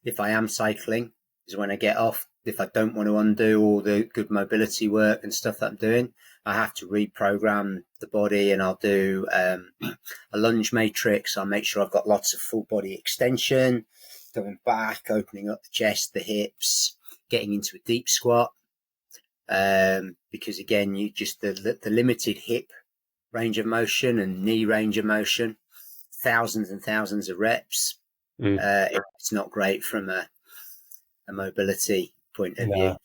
if I am cycling, is when I get off. If I don't want to undo all the good mobility work and stuff that I'm doing, I have to reprogram the body, and I'll do a lunge matrix. I'll make sure I've got lots of full body extension, going back, opening up the chest, the hips, getting into a deep squat. Because again, you just the limited hip range of motion and knee range of motion, thousands and thousands of reps. It's not great from a mobility point of view.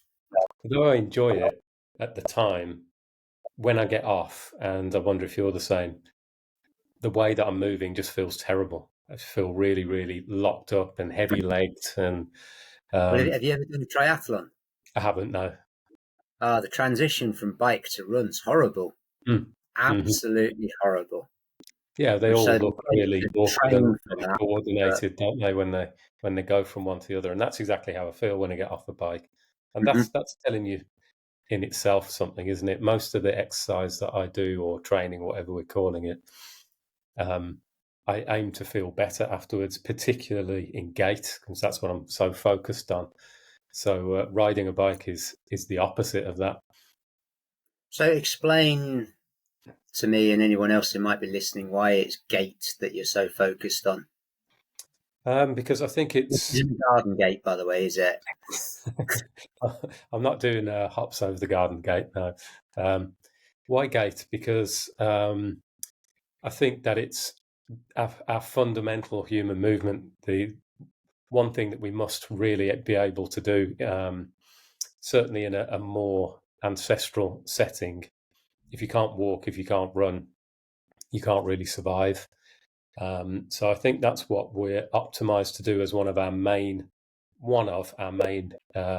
Although I enjoy it at the time, when I get off, and I wonder if you're the same, the way that I'm moving just feels terrible. I feel really, really locked up and heavy-legged. And Have you ever done a triathlon? I haven't, no. The transition from bike to run's horrible. Absolutely horrible. Yeah, they all look really awkward and coordinated, don't they, when they go from one to the other? And that's exactly how I feel when I get off the bike. And that's telling you in itself something, isn't it? Most of the exercise that I do, or training, whatever we're calling it, I aim to feel better afterwards, particularly in gait, because that's what I'm so focused on. So riding a bike is the opposite of that. So explain to me and anyone else who might be listening why it's gait that you're so focused on. Because I think it's garden gate, by the way, is it? I'm not doing hops over the garden gate, no. Why gait? Because I think that it's our fundamental human movement, the one thing that we must really be able to do, certainly in a more ancestral setting. If you can't walk, if you can't run, you can't really survive. So I think that's what we're optimized to do as one of our main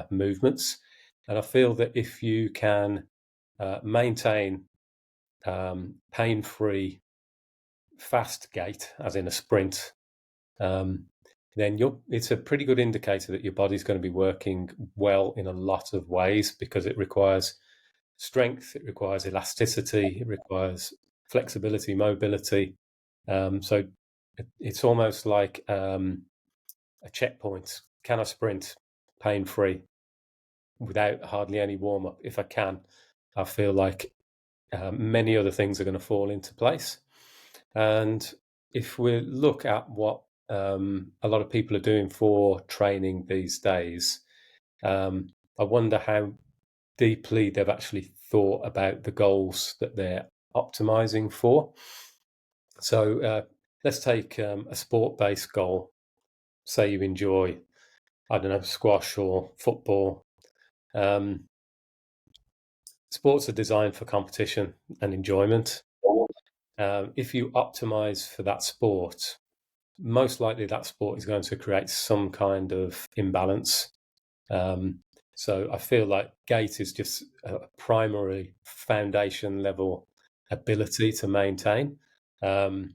movements. And I feel that if you can maintain pain-free, fast gait, as in a sprint, then it's a pretty good indicator that your body's going to be working well in a lot of ways, because it requires strength, it requires elasticity, it requires flexibility, mobility. So it's almost like a checkpoint. Can I sprint pain-free without hardly any warm-up? If I can, I feel like many other things are going to fall into place. And if we look at what a lot of people are doing for training these days, I wonder how deeply they've actually thought about the goals that they're optimizing for. So let's take a sport-based goal. Say you enjoy, I don't know, squash or football. Sports are designed for competition and enjoyment. If you optimize for that sport, most likely that sport is going to create some kind of imbalance. So I feel like gait is just a primary foundation level ability to maintain. And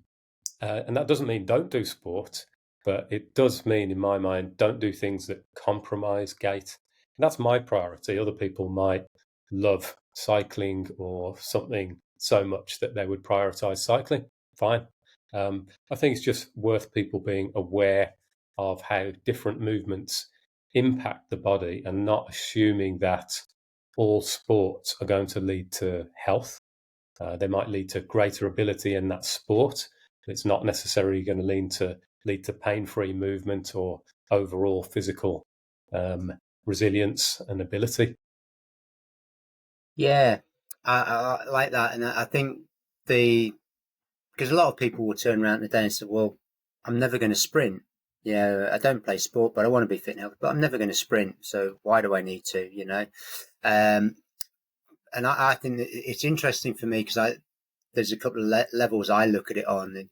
that doesn't mean don't do sport, but it does mean, in my mind, don't do things that compromise gait. And that's my priority. Other people might love cycling or something so much that they would prioritize cycling. Fine. I think it's just worth people being aware of how different movements impact the body, and not assuming that all sports are going to lead to health. They might lead to greater ability in that sport, but it's not necessarily going to lead to pain-free movement or overall physical resilience and ability. Yeah, I like that. And I think because a lot of people will turn around today and say, well, I'm never going to sprint. Yeah, I don't play sport, but I want to be fit and healthy, but I'm never going to sprint. So why do I need to, and I think that it's interesting for me because there's a couple of levels I look at it on. And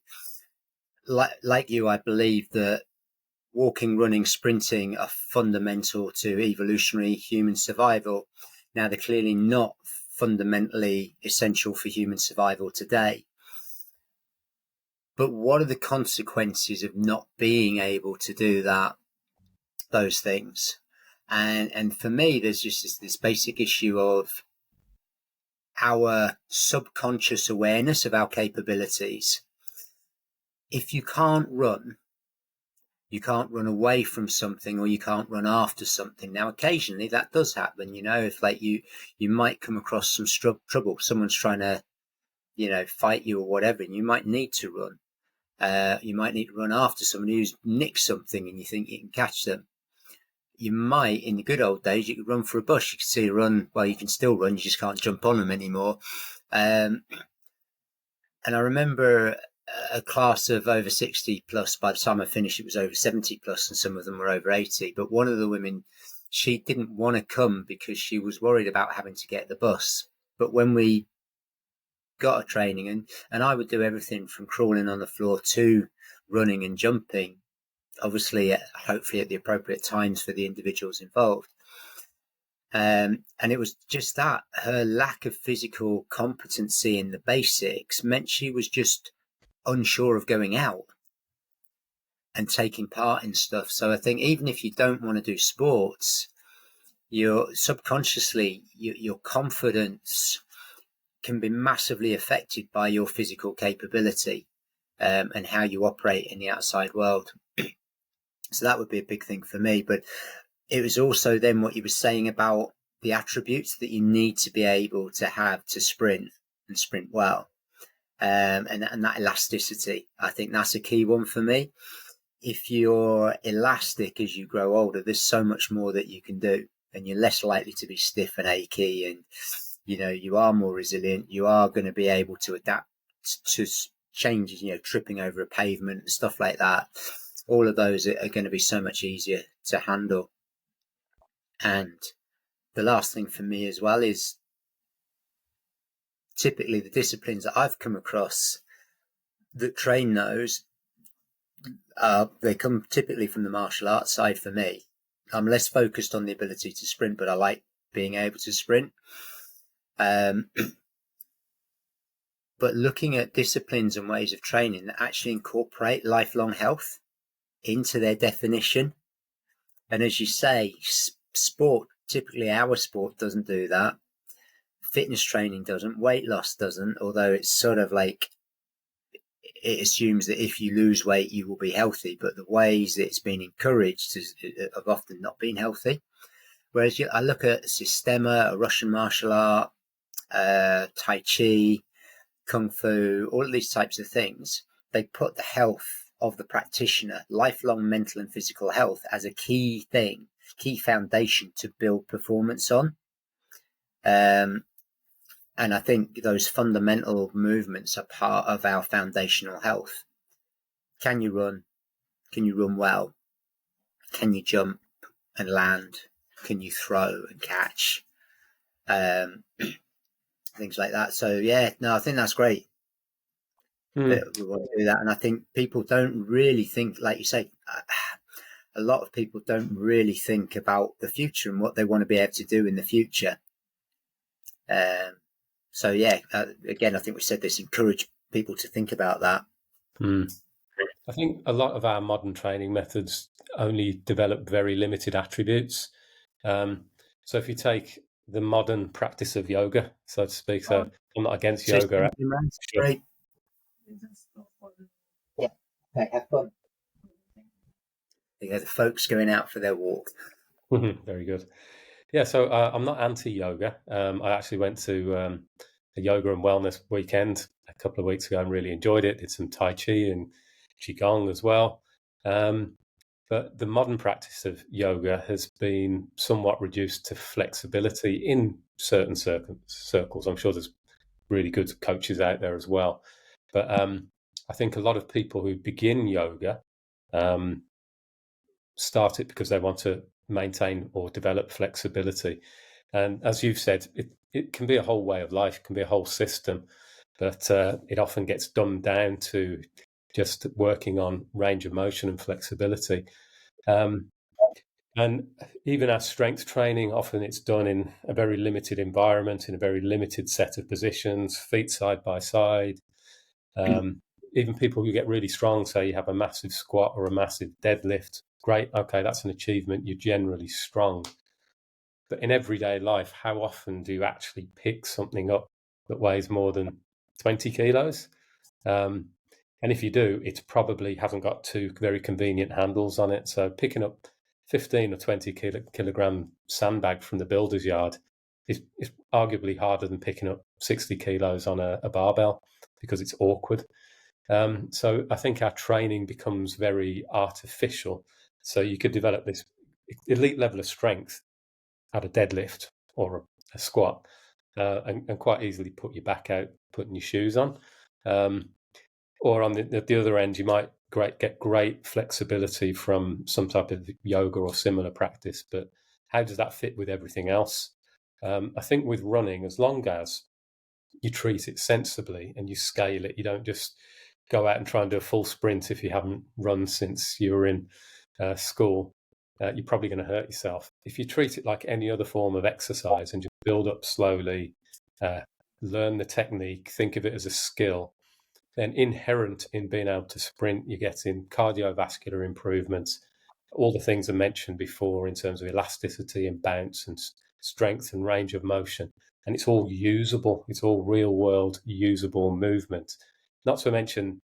like you, I believe that walking, running, sprinting are fundamental to evolutionary human survival. Now, they're clearly not fundamentally essential for human survival today. But what are the consequences of not being able to do those things? And for me, there's just this basic issue of our subconscious awareness of our capabilities. If you can't run, you can't run away from something, or you can't run after something. Now, occasionally that does happen, if like you might come across some trouble, someone's trying to, fight you or whatever, and you might need to run. You might need to run after somebody who's nicked something and you think you can catch them. You might, in the good old days, you could run for a bush. You can see a run. Well, you can still run. You just can't jump on them anymore. And I remember a class of over 60 plus. By the time I finished, it was over 70 plus, and some of them were over 80. But one of the women, she didn't want to come because she was worried about having to get the bus. But when we got a training, and I would do everything from crawling on the floor to running and jumping, obviously hopefully at the appropriate times for the individuals involved, and it was just that her lack of physical competency in the basics meant she was just unsure of going out and taking part in stuff. So I think even if you don't want to do sports, you're subconsciously your confidence can be massively affected by your physical capability, and how you operate in the outside world. So that would be a big thing for me. But it was also then what you were saying about the attributes that you need to be able to have to sprint and sprint well. And that elasticity, I think that's a key one for me. If you're elastic as you grow older, there's so much more that you can do, and you're less likely to be stiff and achy, and you are more resilient. You are going to be able to adapt to changes, tripping over a pavement and stuff like that. All of those are going to be so much easier to handle. And the last thing for me as well is typically the disciplines that I've come across that train those, they come typically from the martial arts side for me. I'm less focused on the ability to sprint, but I like being able to sprint. But looking at disciplines and ways of training that actually incorporate lifelong health into their definition. And as you say, sport, typically our sport doesn't do that. Fitness training doesn't, weight loss doesn't, although it's sort of like, it assumes that if you lose weight, you will be healthy. But the ways that it's been encouraged have often not been healthy. Whereas I look at Systema, a Russian martial art, Tai Chi, Kung Fu, all of these types of things, they put the health of the practitioner, lifelong mental and physical health, as a key thing, key foundation to build performance on. And I think those fundamental movements are part of our foundational health. Can you run? Can you run well? Can you jump and land? Can you throw and catch? Things like that. So yeah, no, I think that's great that we want to do that. And I think people don't really think, like you say, a lot of people don't really think about the future and what they want to be able to do in the future. So yeah, again, I think we said this, encourage people to think about that. I think a lot of our modern training methods only develop very limited attributes. So if you take the modern practice of yoga, so to speak, so I'm not against yoga. Great. Yeah, okay, have fun. The folks going out for their walk. Very good. Yeah, so I'm not anti-yoga. I actually went to a yoga and wellness weekend a couple of weeks ago and really enjoyed it. Did some Tai Chi and Qigong as well. But the modern practice of yoga has been somewhat reduced to flexibility in certain circles. I'm sure there's really good coaches out there as well. But I think a lot of people who begin yoga start it because they want to maintain or develop flexibility. And as you've said, it can be a whole way of life, it can be a whole system, but it often gets dumbed down to just working on range of motion and flexibility. And even our strength training, often it's done in a very limited environment, in a very limited set of positions, feet side by side. Even people who get really strong, say you have a massive squat or a massive deadlift, great, okay, that's an achievement, you're generally strong. But in everyday life, how often do you actually pick something up that weighs more than 20 kilos? And if you do, it probably hasn't got two very convenient handles on it. So picking up 15 or 20 kilogram sandbag from the builder's yard is arguably harder than picking up 60 kilos on a barbell, because it's awkward. So I think our training becomes very artificial. So you could develop this elite level of strength at a deadlift or a squat, and quite easily put your back out putting your shoes on. Or on the other end, you might get great flexibility from some type of yoga or similar practice. But how does that fit with everything else? I think with running, as long as you treat it sensibly and you scale it, you don't just go out and try and do a full sprint if you haven't run since you were in school. You're probably going to hurt yourself. If you treat it like any other form of exercise and just build up slowly, learn the technique, think of it as a skill, then inherent in being able to sprint, you're getting cardiovascular improvements, all the things I mentioned before in terms of elasticity and bounce and strength and range of motion. And it's all usable. It's all real world usable movement. Not to mention,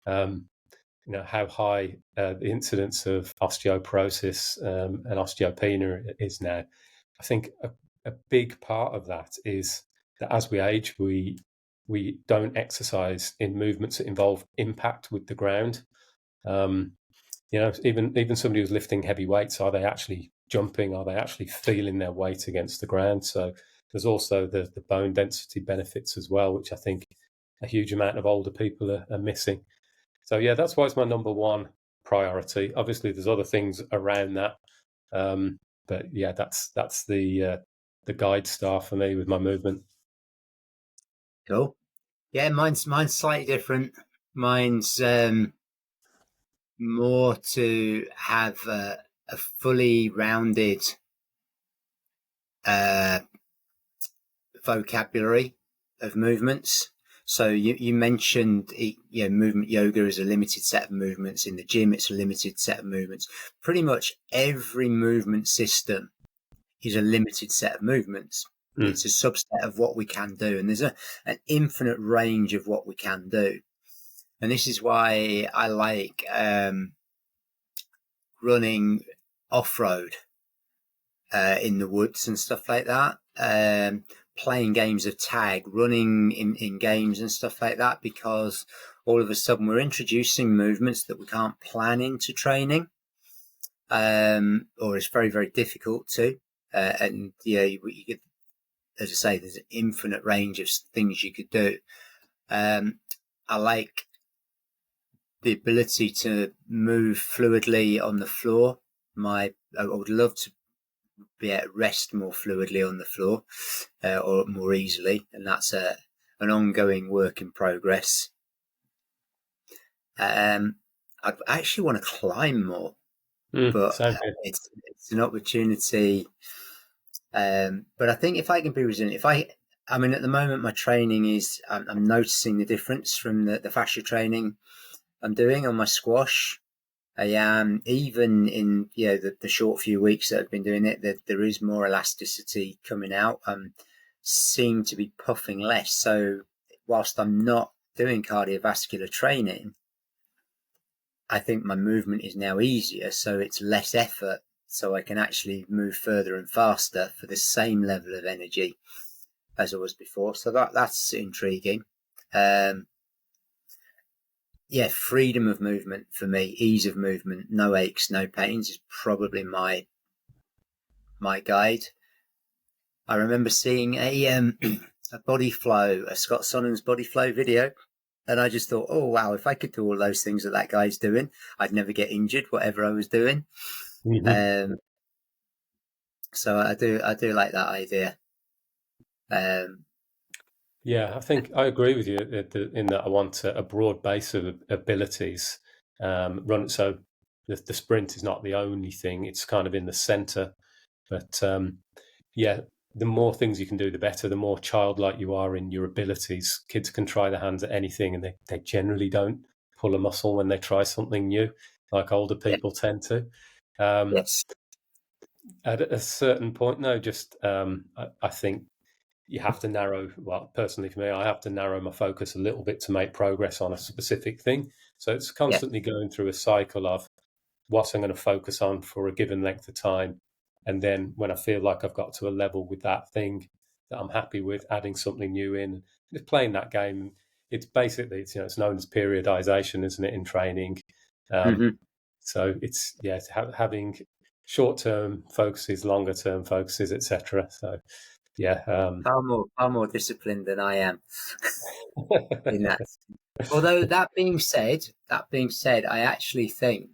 how high the incidence of osteoporosis and osteopenia is now. I think a big part of that is that as we age, we don't exercise in movements that involve impact with the ground. Even somebody who's lifting heavy weights, are they actually jumping? Are they actually feeling their weight against the ground? So there's also the bone density benefits as well, which I think a huge amount of older people are missing. So yeah, that's why it's my number one priority. Obviously, there's other things around that, but yeah, that's the guide star for me with my movement. Cool. Yeah, mine's slightly different. Mine's more to have a fully rounded vocabulary of movements. So you mentioned, movement yoga is a limited set of movements. In the gym, it's a limited set of movements. Pretty much every movement system is a limited set of movements. It's a subset of what we can do, and there's an infinite range of what we can do. And this is why I like running off-road in the woods and stuff like that. Playing games of tag, running in games and stuff like that, because all of a sudden we're introducing movements that we can't plan into training, or it's very, very difficult to. And you could, as I say, there's an infinite range of things you could do. I like the ability to move fluidly on the floor. I would love to be able to rest more fluidly on the floor, or more easily, and that's an ongoing work in progress. I actually want to climb more, but it's an opportunity. But I think if I can be resilient, I mean, at the moment my training is, I'm noticing the difference from the fascia training I'm doing on my squash. I am, even in the short few weeks that I've been doing it, that there is more elasticity coming out. Seem to be puffing less. So whilst I'm not doing cardiovascular training, I think my movement is now easier, so it's less effort, so I can actually move further and faster for the same level of energy as I was before. So that's intriguing. Freedom of movement for me, ease of movement, no aches, no pains is probably my guide. I remember seeing a body flow, a Scott Sonnen's body flow video, and I just thought, oh wow, if I could do all those things that guy's doing, I'd never get injured, whatever I was doing. So I do like that idea. Yeah, I think I agree with you in that I want a broad base of abilities. So the sprint is not the only thing; it's kind of in the center. But the more things you can do, the better. The more childlike you are in your abilities. Kids can try their hands at anything, and they generally don't pull a muscle when they try something new, like older people tend to. Yes. At a certain point, no, just I think you have to narrow, well, personally for me, I have to narrow my focus a little bit to make progress on a specific thing. So it's Yeah. constantly going through a cycle of what I'm going to focus on for a given length of time. And then when I feel like I've got to a level with that thing that I'm happy with, adding something new in, just playing that game. It's basically, it's known as periodization, isn't it, in training? Hmm. So it's having short-term focuses, longer-term focuses, etc. So yeah, Far more disciplined than I am in that. Although that being said, I actually think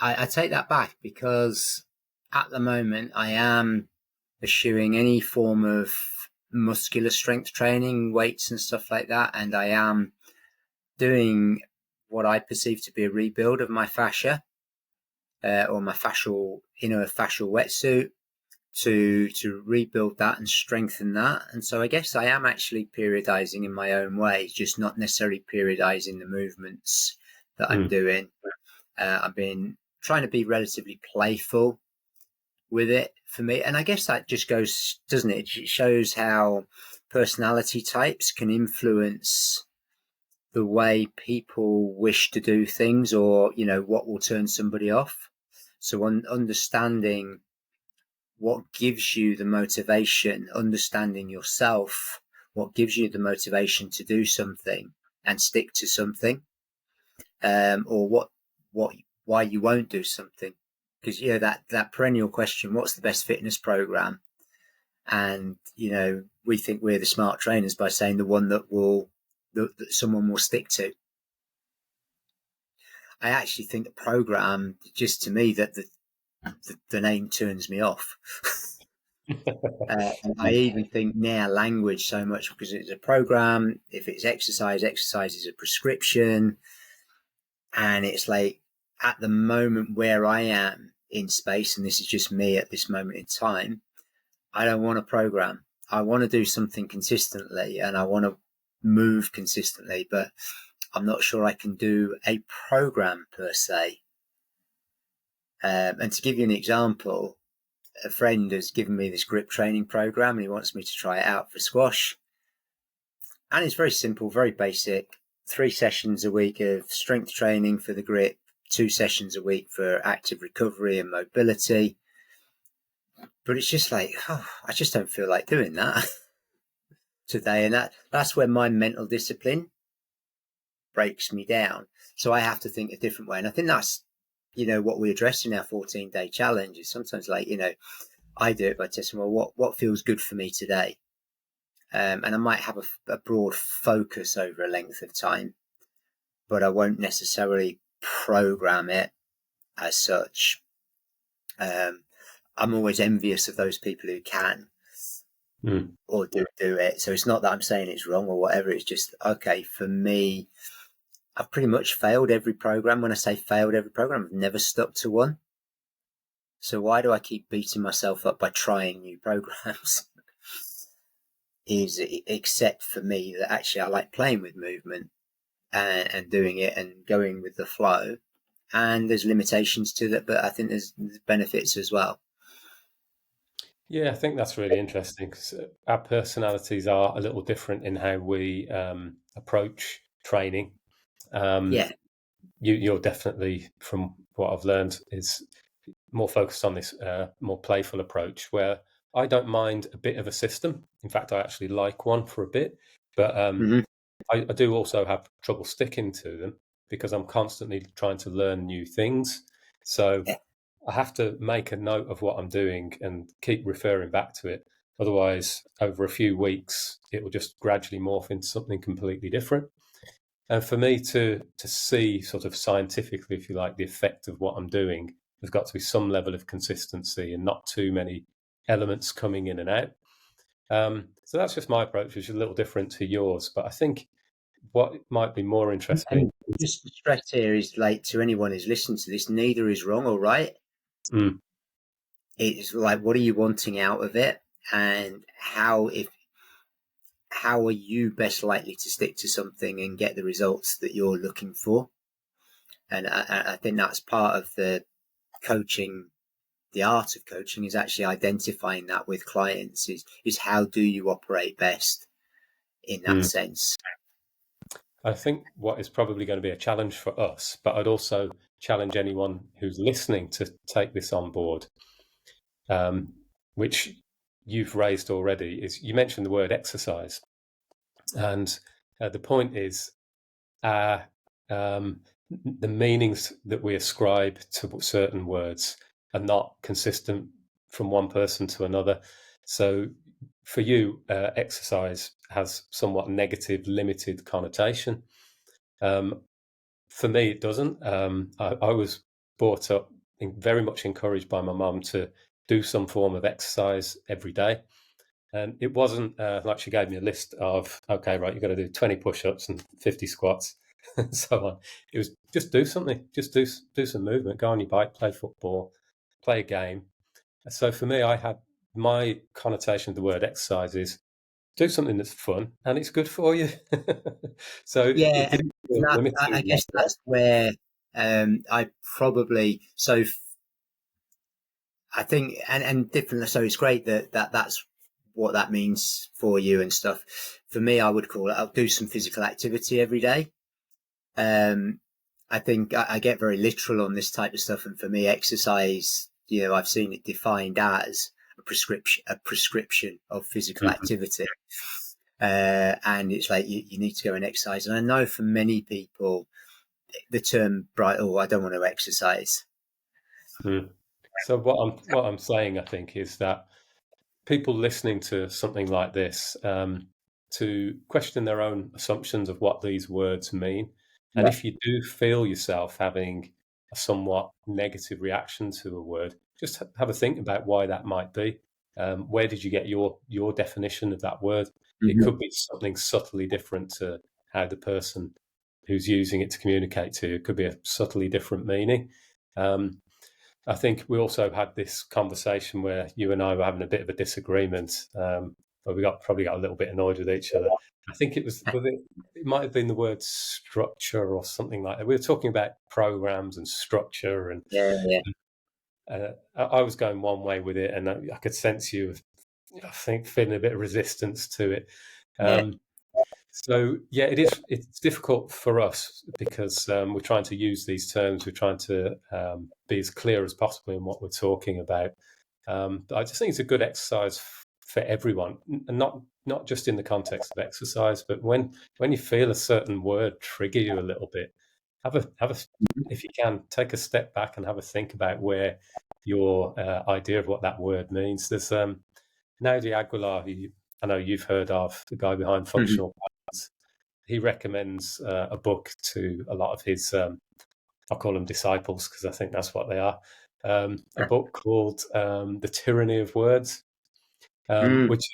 I take that back, because at the moment I am eschewing any form of muscular strength training, weights and stuff like that, and I am doing what I perceive to be a rebuild of my fascia, or my fascial wetsuit, to rebuild that and strengthen that. And so I guess I am actually periodizing in my own way, just not necessarily periodizing the movements that I'm doing. I've been trying to be relatively playful with it for me. And I guess that just goes, doesn't it? It shows how personality types can influence the way people wish to do things, or, what will turn somebody off. So understanding what gives you the motivation, understanding yourself, what gives you the motivation to do something and stick to something, or why you won't do something. Because that perennial question, what's the best fitness program? And we think we're the smart trainers by saying the one that someone will stick to. I actually think the program, just to me, that the name turns me off. And I even think now language so much, because it's a program. If it's exercise is a prescription. And it's like, at the moment where I am in space, and this is just me at this moment in time, I don't want a program. I want to do something consistently, and I want to move consistently, but I'm not sure I can do a program per se. And to give you an example, a friend has given me this grip training program, and he wants me to try it out for squash. And it's very simple, very basic. 3 sessions a week of strength training for the grip, 2 sessions a week for active recovery and mobility. But it's just like, I just don't feel like doing that today. And that's where my mental discipline breaks me down. So I have to think a different way. And I think that's, what we address in our 14-day challenge is sometimes like, I do it by testing, well, what feels good for me today? And I might have a broad focus over a length of time, but I won't necessarily program it as such. I'm always envious of those people who can or do it. So it's not that I'm saying it's wrong or whatever. It's just, okay, for me, I've pretty much failed every program. When I say failed every program, I've never stuck to one. So why do I keep beating myself up by trying new programs? Except for me, that actually I like playing with movement and doing it and going with the flow. And there's limitations to that, but I think there's benefits as well. Yeah, I think that's really interesting, because our personalities are a little different in how we approach training. Yeah. You're definitely, from what I've learned, is more focused on this more playful approach, where I don't mind a bit of a system. In fact, I actually like one for a bit, but Mm-hmm. I do also have trouble sticking to them, because I'm constantly trying to learn new things. So Yeah. I have to make a note of what I'm doing and keep referring back to it. Otherwise, over a few weeks, it will just gradually morph into something completely different. And for me to see sort of scientifically, if you like, the effect of what I'm doing, there's got to be some level of consistency and not too many elements coming in and out. So that's just my approach, which is a little different to yours. But I think what might be more interesting. And just the stress here is, like, to anyone who's listening to this, neither is wrong or right. Mm, It's like, what are you wanting out of it, and how are you best likely to stick to something and get the results that you're looking for? And I think that's part of the coaching. The art of coaching is actually identifying that with clients. Is how do you operate best in that mm. sense? I think what is probably going to be a challenge for us, but I'd also challenge anyone who's listening to take this on board, which you've raised already, is you mentioned the word exercise. And the point is, our the meanings that we ascribe to certain words are not consistent from one person to another. So for you, exercise has somewhat negative, limited connotation. For me, it doesn't. I was brought up very much encouraged by my mum to do some form of exercise every day. And it wasn't like she gave me a list of, okay, right, you've got to do 20 push-ups and 50 squats and so on. It was just do something, just do some movement, go on your bike, play football, play a game. So for me, I had my connotation of the word exercise is do something that's fun and it's good for you. So it Yeah, didn't and feel I limiting. guess that's where I probably I think and different. So it's great that's what that means for you and stuff. For me, I would call it. I'll do some physical activity every day. Um, I think I get very literal on this type of stuff, and for me, exercise. I've seen it defined as a prescription of physical Mhm. activity. And it's like you need to go and exercise. And I know for many people, the term bright, oh, I don't want to exercise. Mm. So what I'm saying, I think, is that people listening to something like this to question their own assumptions of what these words mean. And Yeah. if you do feel yourself having a somewhat negative reaction to a word, just have a think about why that might be. Where did you get your definition of that word? It Mm-hmm. could be something subtly different to how the person who's using it to communicate to you. It could be a subtly different meaning. Um, I think we also had this conversation where you and I were having a bit of a disagreement, where we probably got a little bit annoyed with each other. I think it might have been the word structure or something like that. We were talking about programs and structure, and Yeah, yeah, I was going one way with it, and I could sense you, I think, feeling a bit of resistance to it. yeah, Um, so yeah, it is. It's difficult for us because we're trying to use these terms. We're trying to be as clear as possible in what we're talking about. But I just think it's a good exercise for everyone, and not just in the context of exercise, but when you feel a certain word trigger you a little bit, have a if you can take a step back and have a think about where your idea of what that word means. There's Naudi Aguilar, who I know you've heard of, the guy behind Mhm. Functional. He recommends a book to a lot of his, I'll call them disciples because I think that's what they are. A book called The Tyranny of Words, Mm. which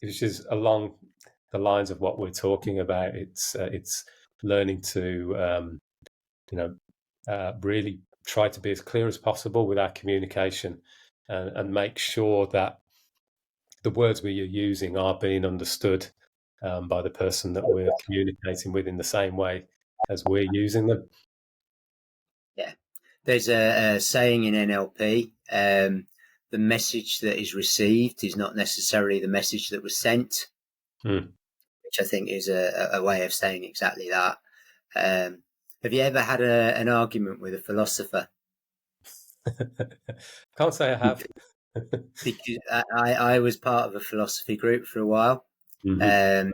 is along the lines of what we're talking about. It's learning to really try to be as clear as possible with our communication and make sure that the words we are using are being understood by the person that we're communicating with in the same way as we're using them. Yeah. There's a saying in NLP, the message that is received is not necessarily the message that was sent, Mm. which I think is a way of saying exactly that. Um, have you ever had an argument with a philosopher? Can't say I have. Because I was part of a philosophy group for a while, Hmm. um,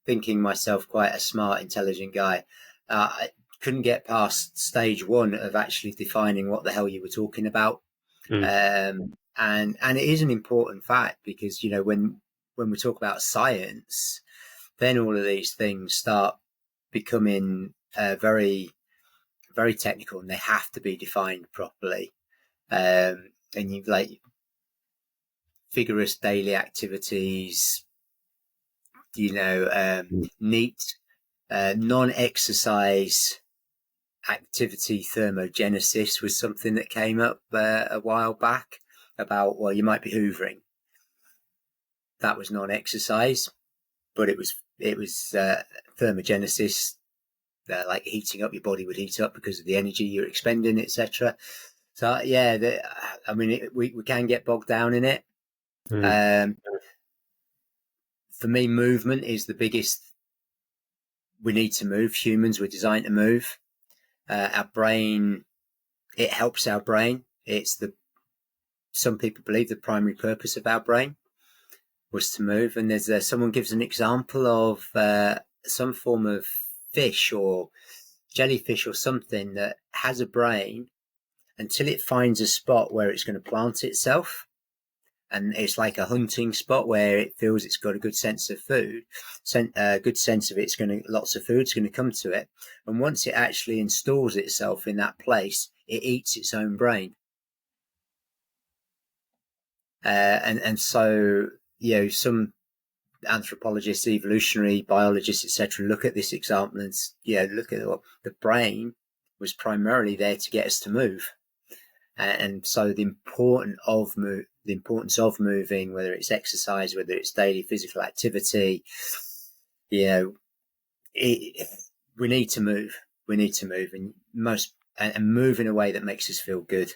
thinking myself quite a smart, intelligent guy. I couldn't get past stage one of actually defining what the hell you were talking about. Mm. And it is an important fact because when we talk about science, then all of these things start becoming very very technical, and they have to be defined properly. And you've like vigorous daily activities, neat non-exercise activity thermogenesis was something that came up a while back about, well, you might be hoovering. That was non-exercise, but it was thermogenesis, like heating up. Your body would heat up because of the energy you're expending, etc. So yeah, I mean, we can get bogged down in it. Mm. Um, for me, movement is the biggest we need to move. Humans were designed to move. Our brain, it helps our brain. Some people believe the primary purpose of our brain was to move. And there's someone gives an example of some form of fish or jellyfish or something that has a brain until it finds a spot where it's going to plant itself. And it's like a hunting spot where it feels it's got a good sense of food, a good sense of lots of food's going to come to it. And once it actually installs itself in that place, it eats its own brain. And so, some anthropologists, evolutionary biologists, etc., look at this example and look at the brain was primarily there to get us to move. And so the importance of moving, whether it's exercise, whether it's daily physical activity, we need to move. We need to move, and move in a way that makes us feel good.